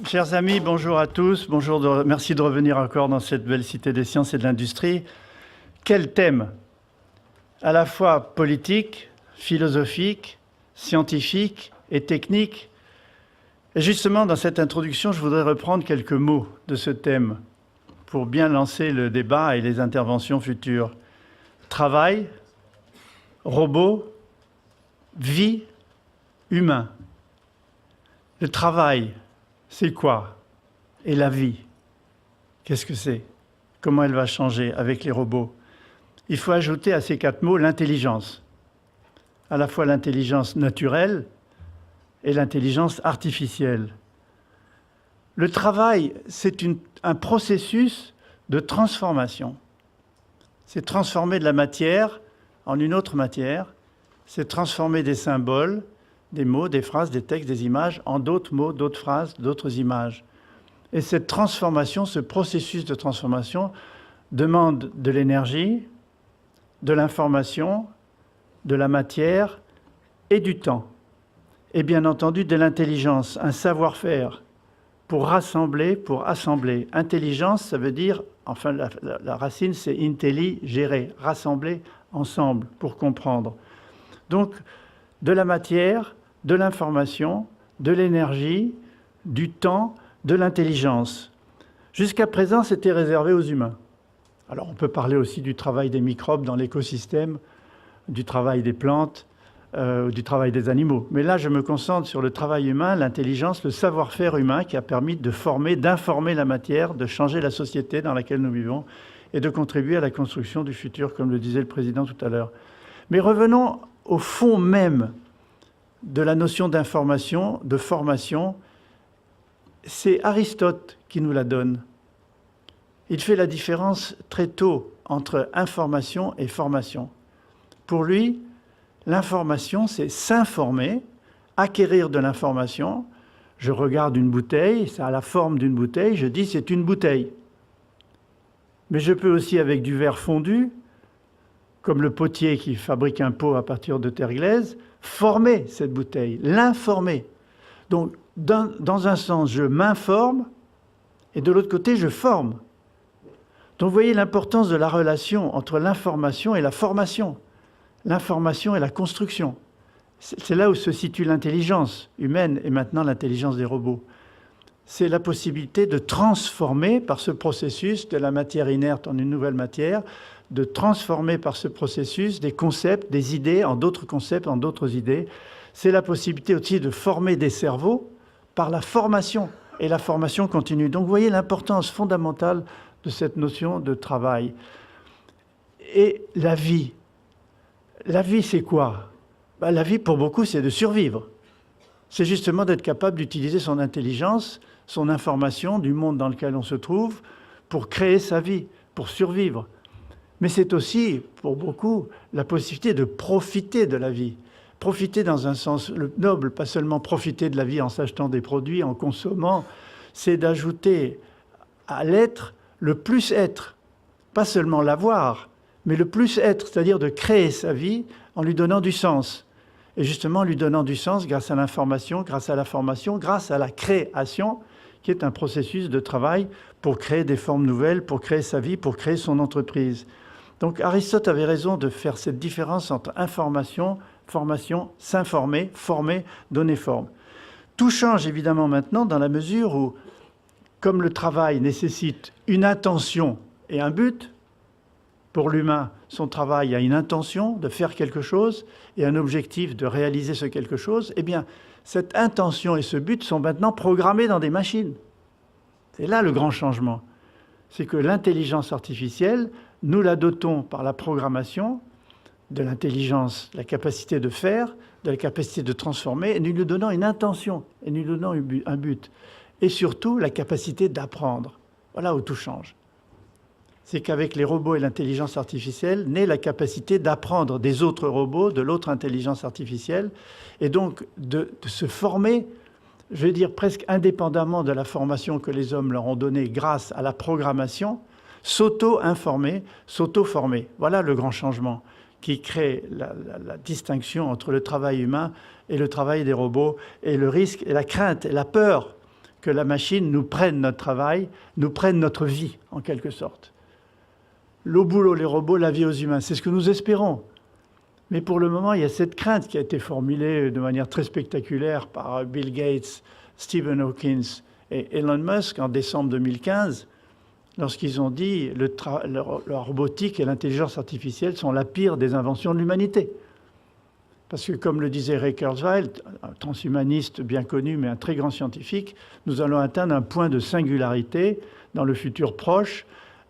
Chers amis, bonjour à tous. Merci de revenir encore dans cette belle cité des sciences et de l'industrie. Quel thème! À la fois politique, philosophique, scientifique et technique. Et justement, dans cette introduction, je voudrais reprendre quelques mots de ce thème pour bien lancer le débat et les interventions futures. Travail, robot, vie, humain. Le travail, c'est quoi? Et la vie, qu'est-ce que c'est? Comment elle va changer avec les robots? Il faut ajouter à ces quatre mots l'intelligence. À la fois l'intelligence naturelle et l'intelligence artificielle. Le travail, c'est un processus de transformation. C'est transformer de la matière en une autre matière. C'est transformer des symboles, des mots, des phrases, des textes, des images en d'autres mots, d'autres phrases, d'autres images. Et cette transformation, ce processus de transformation demande de l'énergie, de l'information, de la matière et du temps. Et bien entendu de l'intelligence, un savoir-faire pour rassembler, pour assembler. Intelligence, ça veut dire, enfin la racine c'est intelligere, rassembler ensemble pour comprendre. Donc de la matière, de l'information, de l'énergie, du temps, de l'intelligence. Jusqu'à présent, c'était réservé aux humains. Alors on peut parler aussi du travail des microbes dans l'écosystème, du travail des plantes, du travail des animaux. Mais là, je me concentre sur le travail humain, l'intelligence, le savoir-faire humain qui a permis de former, d'informer la matière, de changer la société dans laquelle nous vivons et de contribuer à la construction du futur, comme le disait le président tout à l'heure. Mais revenons au fond même de la notion d'information, de formation. C'est Aristote qui nous la donne. Il fait la différence très tôt entre information et formation. Pour lui, l'information, c'est s'informer, acquérir de l'information. Je regarde une bouteille, ça a la forme d'une bouteille, je dis c'est une bouteille. Mais je peux aussi, avec du verre fondu, comme le potier qui fabrique un pot à partir de terre glaise, former cette bouteille, l'informer. Donc, dans un sens, je m'informe, et de l'autre côté, je forme. Donc, vous voyez l'importance de la relation entre l'information et la formation. L'information et la construction. C'est là où se situe l'intelligence humaine et maintenant l'intelligence des robots. C'est la possibilité de transformer par ce processus de la matière inerte en une nouvelle matière, de transformer par ce processus des concepts, des idées en d'autres concepts, en d'autres idées. C'est la possibilité aussi de former des cerveaux par la formation et la formation continue. Donc vous voyez l'importance fondamentale de cette notion de travail. Et la vie. La vie, c'est quoi? La vie, pour beaucoup, c'est de survivre. C'est justement d'être capable d'utiliser son intelligence, son information du monde dans lequel on se trouve pour créer sa vie, pour survivre. Mais c'est aussi, pour beaucoup, la possibilité de profiter de la vie. Profiter dans un sens noble, pas seulement profiter de la vie en s'achetant des produits, en consommant, c'est d'ajouter à l'être le plus être. Pas seulement l'avoir, mais le plus être, c'est-à-dire de créer sa vie en lui donnant du sens. Et justement, en lui donnant du sens grâce à l'information, grâce à la formation, grâce à la création, qui est un processus de travail pour créer des formes nouvelles, pour créer sa vie, pour créer son entreprise. Donc Aristote avait raison de faire cette différence entre information, formation, s'informer, former, donner forme. Tout change évidemment maintenant dans la mesure où, comme le travail nécessite une intention et un but, pour l'humain, son travail a une intention de faire quelque chose et un objectif de réaliser ce quelque chose, eh bien, cette intention et ce but sont maintenant programmés dans des machines. C'est là le grand changement. C'est que l'intelligence artificielle, nous la dotons par la programmation de l'intelligence, la capacité de faire, de la capacité de transformer, et nous lui donnons une intention, et nous lui donnons un but. Et surtout, la capacité d'apprendre. Voilà où tout change. C'est qu'avec les robots et l'intelligence artificielle, naît la capacité d'apprendre des autres robots, de l'autre intelligence artificielle, et donc de se former, je vais dire presque indépendamment de la formation que les hommes leur ont donnée grâce à la programmation, s'auto-informer, s'auto-former. Voilà le grand changement qui crée la distinction entre le travail humain et le travail des robots, et le risque et la crainte et la peur que la machine nous prenne notre travail, nous prenne notre vie, en quelque sorte. Le boulot, les robots, la vie aux humains, c'est ce que nous espérons. Mais pour le moment, il y a cette crainte qui a été formulée de manière très spectaculaire par Bill Gates, Stephen Hawking et Elon Musk en décembre 2015, lorsqu'ils ont dit que la robotique et l'intelligence artificielle sont la pire des inventions de l'humanité. Parce que, comme le disait Ray Kurzweil, un transhumaniste bien connu, mais un très grand scientifique, nous allons atteindre un point de singularité dans le futur proche,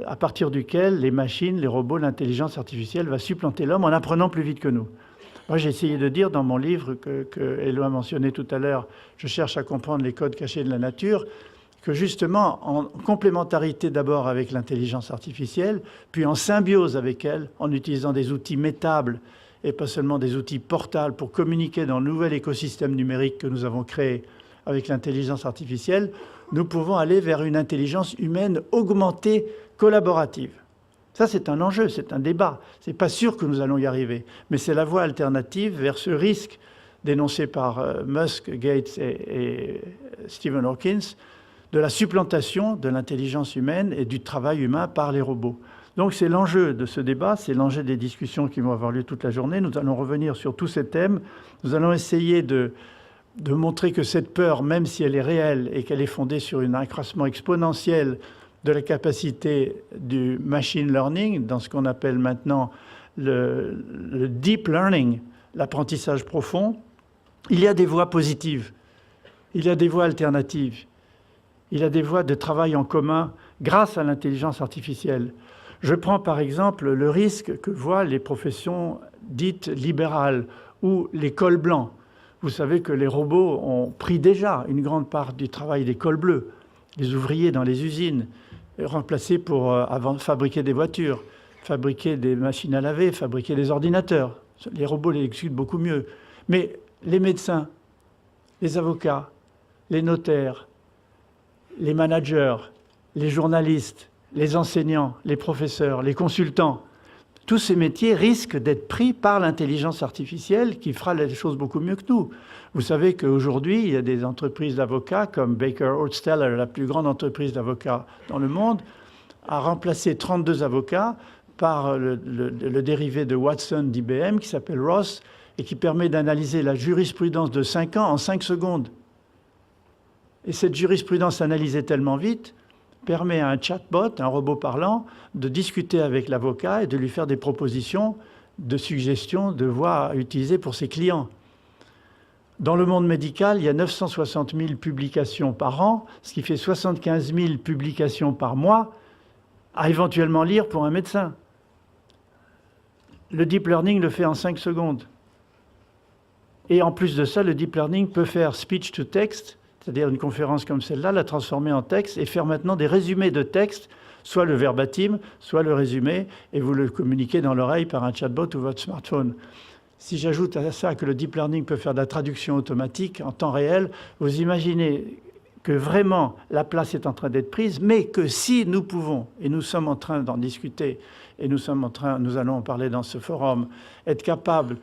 à partir duquel les machines, les robots, l'intelligence artificielle va supplanter l'homme en apprenant plus vite que nous. Moi, j'ai essayé de dire dans mon livre que Hello a mentionné tout à l'heure, je cherche à comprendre les codes cachés de la nature, que justement, en complémentarité d'abord avec l'intelligence artificielle, puis en symbiose avec elle, en utilisant des outils métables et pas seulement des outils portables pour communiquer dans le nouvel écosystème numérique que nous avons créé avec l'intelligence artificielle, nous pouvons aller vers une intelligence humaine augmentée, collaborative. Ça, c'est un enjeu, c'est un débat. Ce n'est pas sûr que nous allons y arriver, mais c'est la voie alternative vers ce risque dénoncé par Musk, Gates et Stephen Hawking, de la supplantation de l'intelligence humaine et du travail humain par les robots. Donc c'est l'enjeu de ce débat, c'est l'enjeu des discussions qui vont avoir lieu toute la journée. Nous allons revenir sur tous ces thèmes. Nous allons essayer de montrer que cette peur, même si elle est réelle et qu'elle est fondée sur un accroissement exponentiel de la capacité du machine learning, dans ce qu'on appelle maintenant le deep learning, l'apprentissage profond, il y a des voies positives, il y a des voies alternatives, il y a des voies de travail en commun grâce à l'intelligence artificielle. Je prends par exemple le risque que voient les professions dites libérales ou les cols blancs. Vous savez que les robots ont pris déjà une grande part du travail des cols bleus, les ouvriers dans les usines, remplacés pour fabriquer des voitures, fabriquer des machines à laver, fabriquer des ordinateurs. Les robots les exécutent beaucoup mieux. Mais les médecins, les avocats, les notaires, les managers, les journalistes, les enseignants, les professeurs, les consultants, tous ces métiers risquent d'être pris par l'intelligence artificielle qui fera les choses beaucoup mieux que nous. Vous savez qu'aujourd'hui, il y a des entreprises d'avocats comme Baker Hostetler, la plus grande entreprise d'avocats dans le monde, a remplacé 32 avocats par le dérivé de Watson d'IBM qui s'appelle Ross et qui permet d'analyser la jurisprudence de 5 ans en 5 secondes. Et cette jurisprudence analysée tellement vite permet à un chatbot, un robot parlant, de discuter avec l'avocat et de lui faire des propositions de suggestions de voies à utiliser pour ses clients. Dans le monde médical, il y a 960 000 publications par an, ce qui fait 75 000 publications par mois à éventuellement lire pour un médecin. Le deep learning le fait en 5 secondes. Et en plus de ça, le deep learning peut faire speech to text, c'est-à-dire une conférence comme celle-là, la transformer en texte et faire maintenant des résumés de texte, soit le verbatim, soit le résumé, et vous le communiquez dans l'oreille par un chatbot ou votre smartphone. Si j'ajoute à ça que le deep learning peut faire de la traduction automatique en temps réel, vous imaginez que vraiment la place est en train d'être prise, mais que si nous pouvons, et nous sommes en train d'en discuter, et nous allons en parler dans ce forum, être capables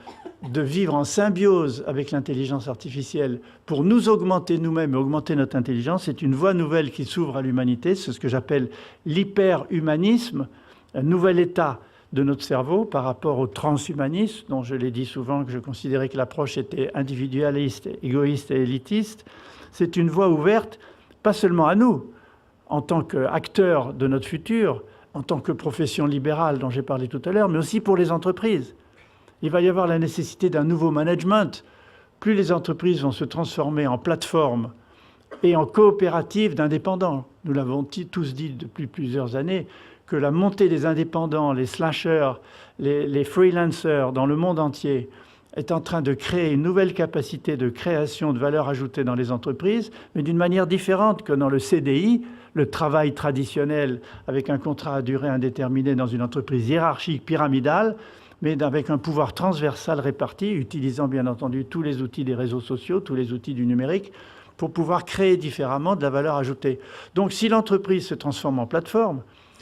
de vivre en symbiose avec l'intelligence artificielle pour nous augmenter nous-mêmes et augmenter notre intelligence, c'est une voie nouvelle qui s'ouvre à l'humanité, c'est ce que j'appelle l'hyperhumanisme, un nouvel état de notre cerveau par rapport au transhumanisme, dont je l'ai dit souvent que je considérais que l'approche était individualiste, égoïste et élitiste. C'est une voie ouverte, pas seulement à nous, en tant qu'acteurs de notre futur, en tant que profession libérale dont j'ai parlé tout à l'heure, mais aussi pour les entreprises. Il va y avoir la nécessité d'un nouveau management. Plus les entreprises vont se transformer en plateformes et en coopératives d'indépendants. Nous l'avons tous dit depuis plusieurs années, que la montée des indépendants, les slashers, les freelancers dans le monde entier est en train de créer une nouvelle capacité de création de valeur ajoutée dans les entreprises, mais d'une manière différente que dans le CDI, le travail traditionnel avec un contrat à durée indéterminée dans une entreprise hiérarchique, pyramidale, mais avec un pouvoir transversal réparti, utilisant bien entendu tous les outils des réseaux sociaux, tous les outils du numérique, pour pouvoir créer différemment de la valeur ajoutée. Donc si l'entreprise se transforme en plateforme,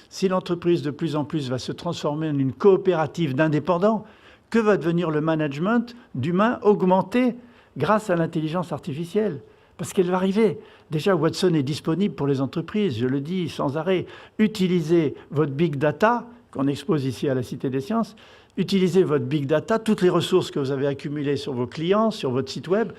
si l'entreprise de plus en plus va se transformer en une coopérative d'indépendants, que va devenir le management d'humains augmenté grâce à l'intelligence artificielle? parce qu'elle va arriver. Déjà, Watson est disponible pour les entreprises, je le dis sans arrêt. Utilisez votre big data, qu'on expose ici à la Cité des Sciences, utilisez votre big data, toutes les ressources que vous avez accumulées sur vos clients, sur votre site web,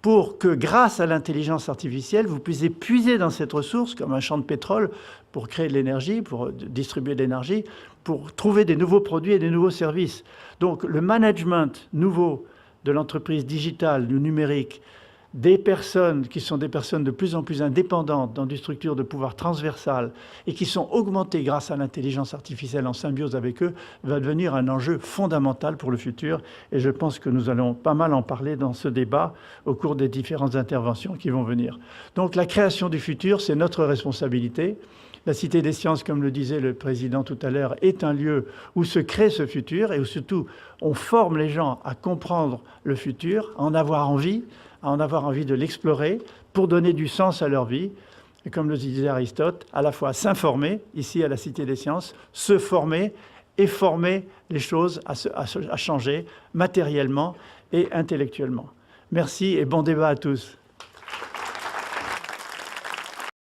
pour que, grâce à l'intelligence artificielle, vous puissiez puiser dans cette ressource, comme un champ de pétrole, pour créer de l'énergie, pour distribuer de l'énergie, pour trouver des nouveaux produits et des nouveaux services. Donc, le management nouveau de l'entreprise digitale, du numérique, des personnes qui sont des personnes de plus en plus indépendantes dans des structures de pouvoir transversales et qui sont augmentées grâce à l'intelligence artificielle en symbiose avec eux, va devenir un enjeu fondamental pour le futur. Et je pense que nous allons pas mal en parler dans ce débat au cours des différentes interventions qui vont venir. Donc la création du futur, c'est notre responsabilité. La Cité des Sciences, comme le disait le président tout à l'heure, est un lieu où se crée ce futur et où surtout on forme les gens à comprendre le futur, à en avoir envie de l'explorer pour donner du sens à leur vie. Et comme le disait Aristote, à la fois s'informer, ici à la Cité des Sciences, se former et former les choses à changer matériellement et intellectuellement. Merci et bon débat à tous.